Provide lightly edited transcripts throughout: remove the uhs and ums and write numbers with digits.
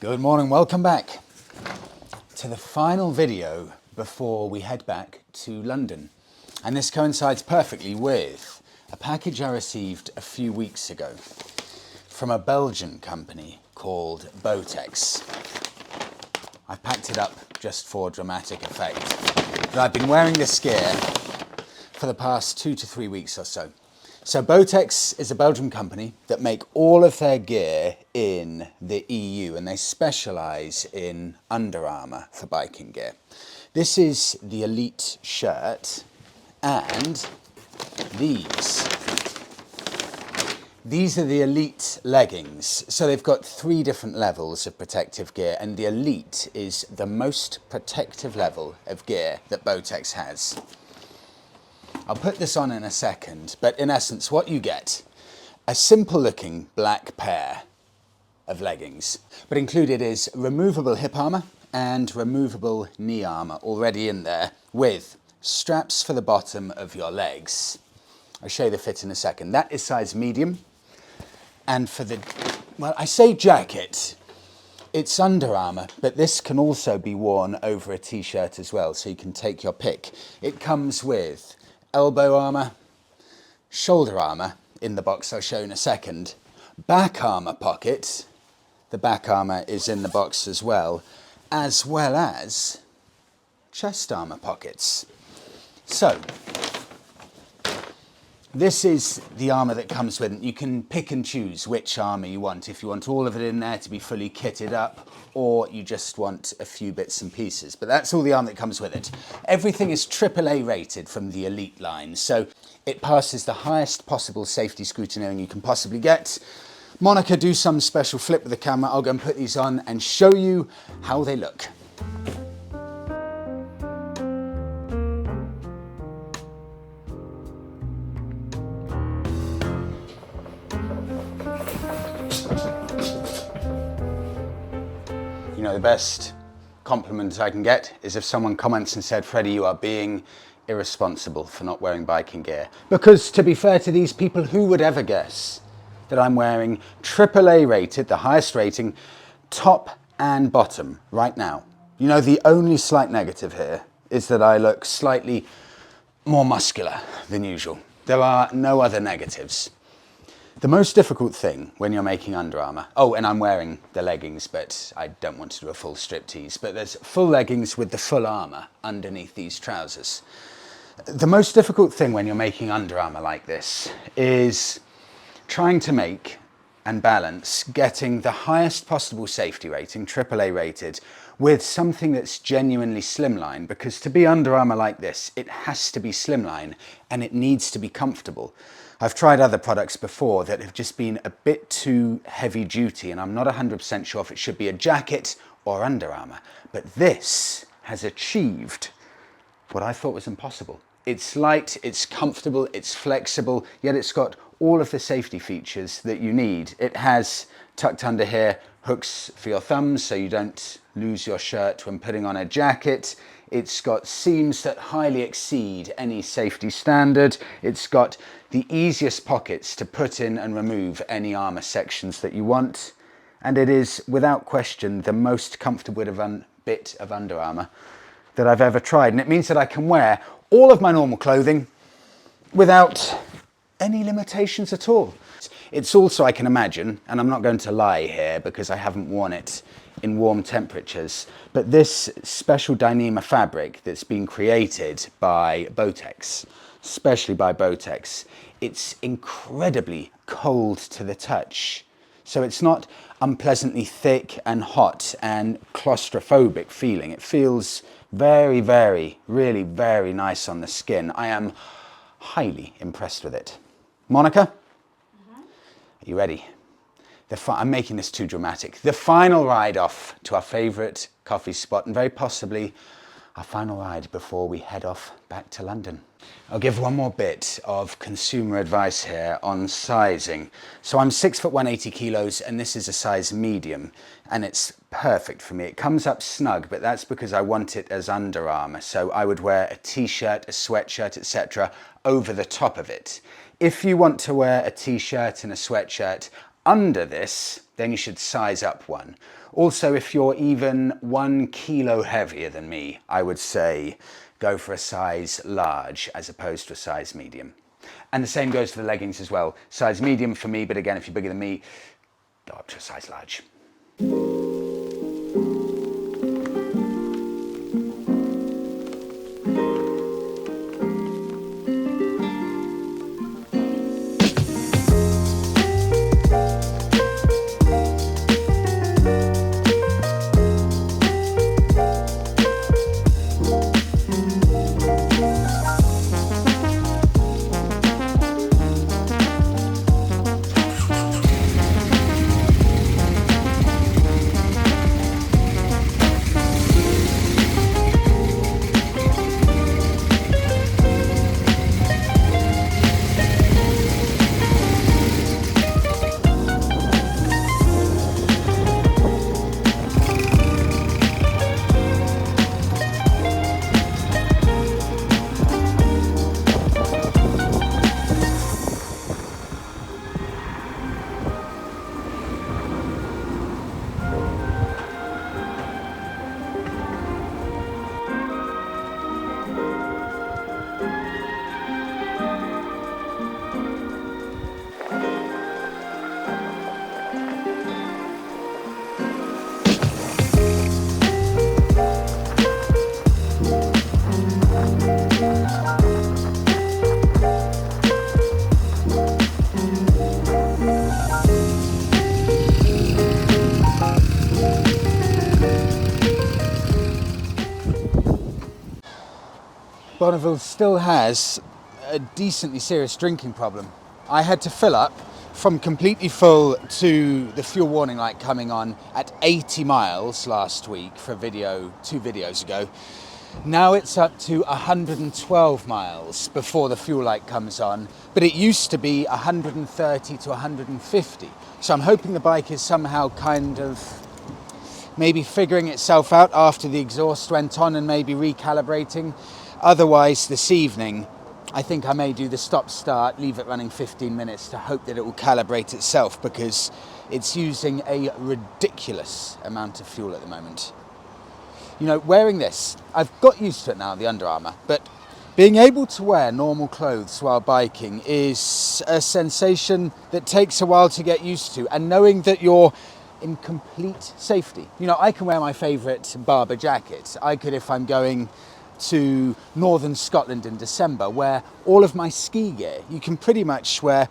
Good morning, welcome back to the final video before we head back to London. And this coincides perfectly with a package I received a few weeks ago from a Belgian company called Bowtex. I've packed it up just for dramatic effect. But I've been wearing this gear for the past 2 to 3 weeks or so. So Bowtex is a Belgian company that make all of their gear in the EU, and they specialise in Under Armour for biking gear. This is the Elite shirt, and these are the Elite leggings. So they've got 3 different levels of protective gear, and the Elite is the most protective level of gear that Bowtex has. I'll put this on in a second, but in essence what you get, a simple looking black pair of leggings, but included is removable hip armour and removable knee armour already in there, with straps for the bottom of your legs. I'll show you the fit in a second. That is size medium, and for the, well, I say jacket, it's Under Armour, but this can also be worn over a t-shirt as well, so you can take your pick. It comes with elbow armour, shoulder armour in the box I'll show in a second, back armour pocket, the back armour is in the box as well as chest armour pockets. So this is the armour that comes with it. You can pick and choose which armour you want, if you want all of it in there to be fully kitted up, or you just want a few bits and pieces. But that's all the armour that comes with it. Everything is AAA rated from the Elite line, so it passes the highest possible safety scrutineering you can possibly get. Monika, do some special flip with the camera. I'll go and put these on and show you how they look. You know, the best compliment I can get is if someone comments and said, "Freddie, you are being irresponsible for not wearing biking gear." Because to be fair to these people, who would ever guess that I'm wearing AAA rated, the highest rating, top and bottom right now? You know, the only slight negative here is that I look slightly more muscular than usual. There are no other negatives. The most difficult thing when you're making Under Armour, oh, and I'm wearing the leggings, but I don't want to do a full striptease, but there's full leggings with the full armour underneath these trousers. The most difficult thing when you're making Under Armour like this is trying to make and balance getting the highest possible safety rating, AAA rated, with something that's genuinely slimline, because to be Under Armour like this, it has to be slimline and it needs to be comfortable. I've tried other products before that have just been a bit too heavy duty, and I'm not 100% sure if it should be a jacket or Under Armour. But this has achieved what I thought was impossible. It's light, it's comfortable, it's flexible, yet it's got all of the safety features that you need. It has, tucked under here, hooks for your thumbs so you don't lose your shirt when putting on a jacket. It's got seams that highly exceed any safety standard. It's got the easiest pockets to put in and remove any armour sections that you want. And it is, without question, the most comfortable bit of Under Armour that I've ever tried. And it means that I can wear all of my normal clothing without any limitations at all. It's also, I can imagine, and I'm not going to lie here because I haven't worn it in warm temperatures, but this special Dyneema fabric that's been created by Bowtex, especially by Bowtex, it's incredibly cold to the touch. So it's not unpleasantly thick and hot and claustrophobic feeling. It feels very, very, really very nice on the skin. I am highly impressed with it. Monika? Are you ready? I'm making this too dramatic. The final ride off to our favourite coffee spot, and very possibly our final ride before we head off back to London. I'll give one more bit of consumer advice here on sizing. So I'm 6 foot 180 kilos, and this is a size medium, and it's perfect for me. It comes up snug, but that's because I want it as Under Armour. So I would wear a t-shirt, a sweatshirt, etc. over the top of it. If you want to wear a t-shirt and a sweatshirt under this, then you should size up one. Also, if you're even 1 kilo heavier than me, I would say go for a size large as opposed to a size medium. And the same goes for the leggings as well. Size medium for me, but again, if you're bigger than me, go up to a size large. Bonneville still has a decently serious drinking problem. I had to fill up from completely full to the fuel warning light coming on at 80 miles last week for a video 2 videos ago. Now it's up to 112 miles before the fuel light comes on, but it used to be 130 to 150. So I'm hoping the bike is somehow kind of maybe figuring itself out after the exhaust went on and maybe recalibrating. Otherwise, this evening, I think I may do the stop-start, leave it running 15 minutes to hope that it will calibrate itself, because it's using a ridiculous amount of fuel at the moment. You know, wearing this, I've got used to it now, the Under Armour, but being able to wear normal clothes while biking is a sensation that takes a while to get used to, and knowing that you're in complete safety. You know, I can wear my favourite Barber jacket. I could, if I'm going to northern Scotland in December, wear all of my ski gear. You can pretty much wear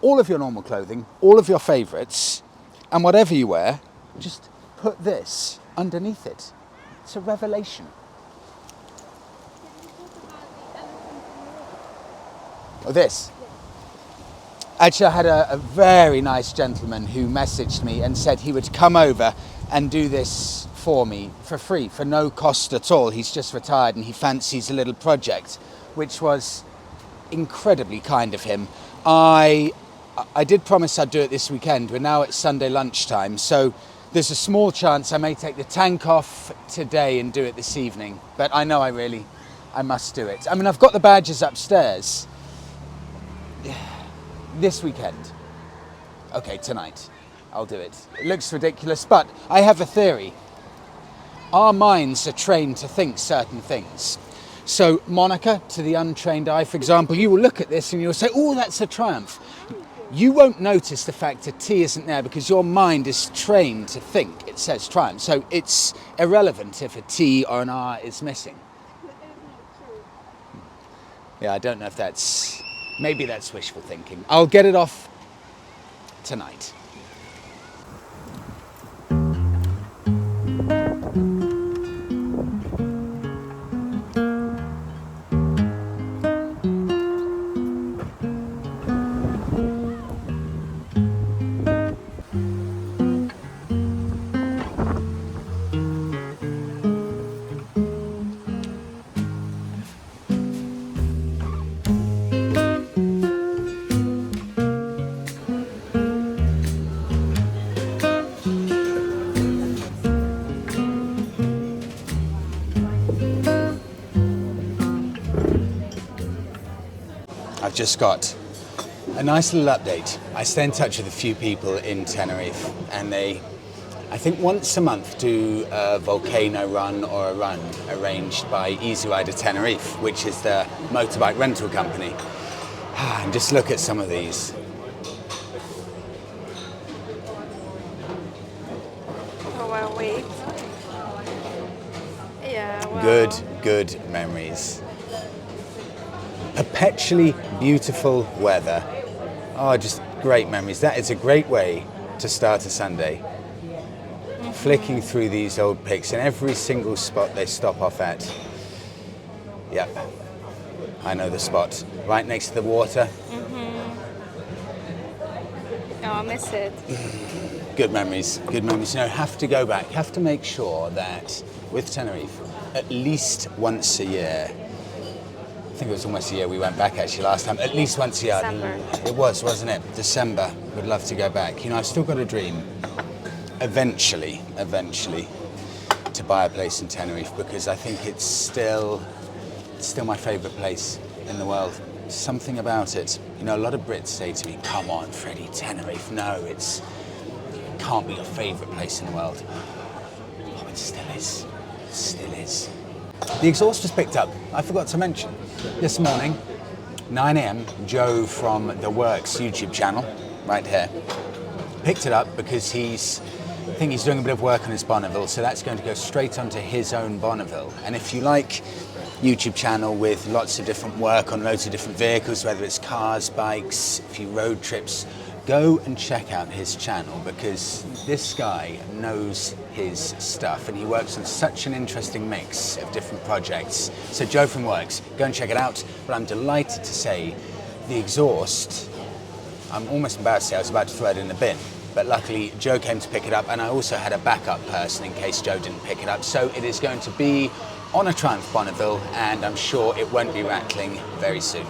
all of your normal clothing, all of your favourites, and whatever you wear, just put this underneath it. It's a revelation. Oh, this? Actually, I had a very nice gentleman who messaged me and said he would come over and do this for me for free, for no cost at all. He's just retired and he fancies a little project, which was incredibly kind of him. I did promise I'd do it this weekend. We're now at Sunday lunchtime, so there's a small chance I may take the tank off today and do it this evening, but I know I must do it. I mean, I've got the badges upstairs. This weekend. Okay, tonight. I'll do it. It looks ridiculous, but I have a theory. Our minds are trained to think certain things. So, Monika, to the untrained eye, for example, you will look at this and you'll say, oh, that's a Triumph. You won't notice the fact a T isn't there because your mind is trained to think it says Triumph. So it's irrelevant if a T or an R is missing. Yeah, I don't know if that's... Maybe that's wishful thinking. I'll get it off tonight. I've just got a nice little update. I stay in touch with a few people in Tenerife and they I think once a month do a volcano run or a run arranged by Easy Rider Tenerife, which is the motorbike rental company. And just look at some of these. Oh, well, wait. Yeah, wow. Good memories. Perpetually beautiful weather. Oh, just great memories. That is a great way to start a Sunday. Flicking through these old pics in every single spot they stop off at. Yep, I know the spot. Right next to the water. Oh, I miss it. Good memories, good memories. You know, have to go back, have to make sure that with Tenerife, at least once a year, I think it was almost a year we went back actually last time, at least once a year. December. It was, wasn't it? December, would love to go back. You know, I've still got a dream. Eventually, to buy a place in Tenerife because I think it's still my favourite place in the world. Something about it. You know, a lot of Brits say to me, come on, Freddie, Tenerife. No, it can't be your favourite place in the world. Oh, it still is. It still is. The exhaust was picked up. I forgot to mention. This morning, 9 a.m, Joe from The Works YouTube channel, right here, picked it up because I think he's doing a bit of work on his Bonneville, so that's going to go straight onto his own Bonneville. And if you like YouTube channel with lots of different work on loads of different vehicles, whether it's cars, bikes, a few road trips, go and check out his channel because this guy knows his stuff and he works on such an interesting mix of different projects. So Joe from Works, go and check it out. But I'm delighted to say the exhaust, I'm almost embarrassed to say I was about to throw it in the bin. But luckily Joe came to pick it up and I also had a backup person in case Joe didn't pick it up. So it is going to be on a Triumph Bonneville and I'm sure it won't be rattling very soon.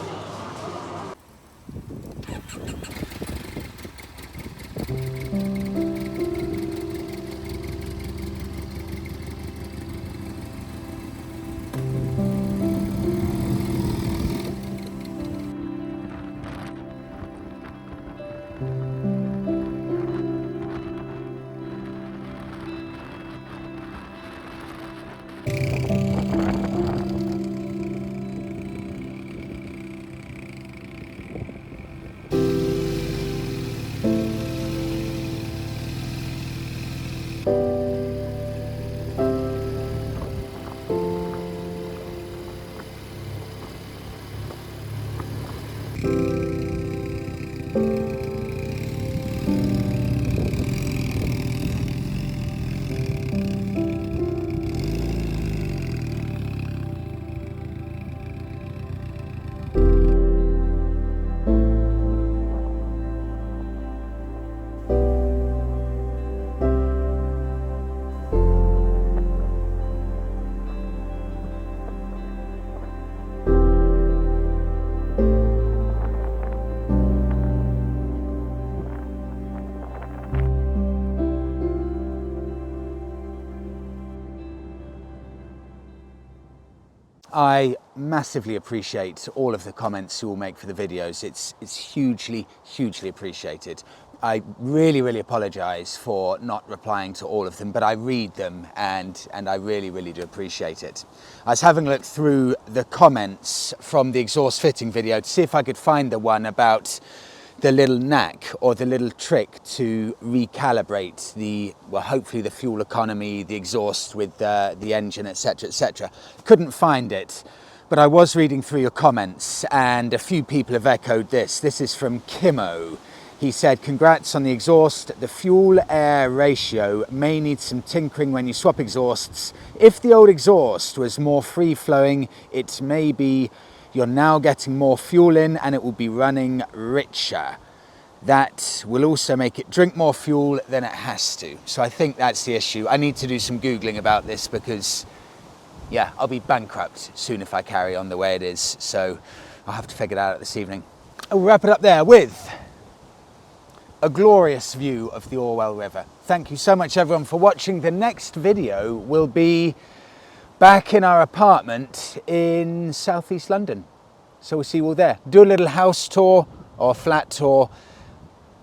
I massively appreciate all of the comments you all make for the videos. It's hugely appreciated. I really apologise for not replying to all of them, but I read them and I really do appreciate it. I was having a look through the comments from the exhaust fitting video to see if I could find the one about the little knack or the little trick to recalibrate the, well, hopefully the fuel economy, the exhaust with the engine, etc. Couldn't find it, but I was reading through your comments and a few people have echoed this. This is from Kimo. He said, congrats on the exhaust. The fuel-air ratio may need some tinkering when you swap exhausts. If the old exhaust was more free-flowing, it may be you're now getting more fuel in and it will be running richer. That will also make it drink more fuel than it has to. So I think that's the issue. I need to do some Googling about this because, yeah, I'll be bankrupt soon if I carry on the way it is. So I'll have to figure it out this evening. I'll wrap it up there with a glorious view of the Orwell River. Thank you so much everyone for watching. The next video will be back in our apartment in southeast London. So we'll see you all there. Do a little house tour or flat tour.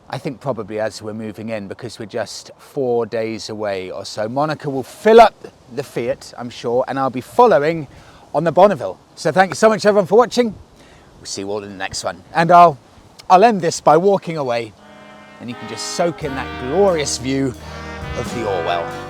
I think probably as we're moving in, because we're just 4 days away or so. Monika will fill up the Fiat, I'm sure, and I'll be following on the Bonneville. So thank you so much everyone for watching. We'll see you all in the next one. And I'll end this by walking away, and you can just soak in that glorious view of the Orwell.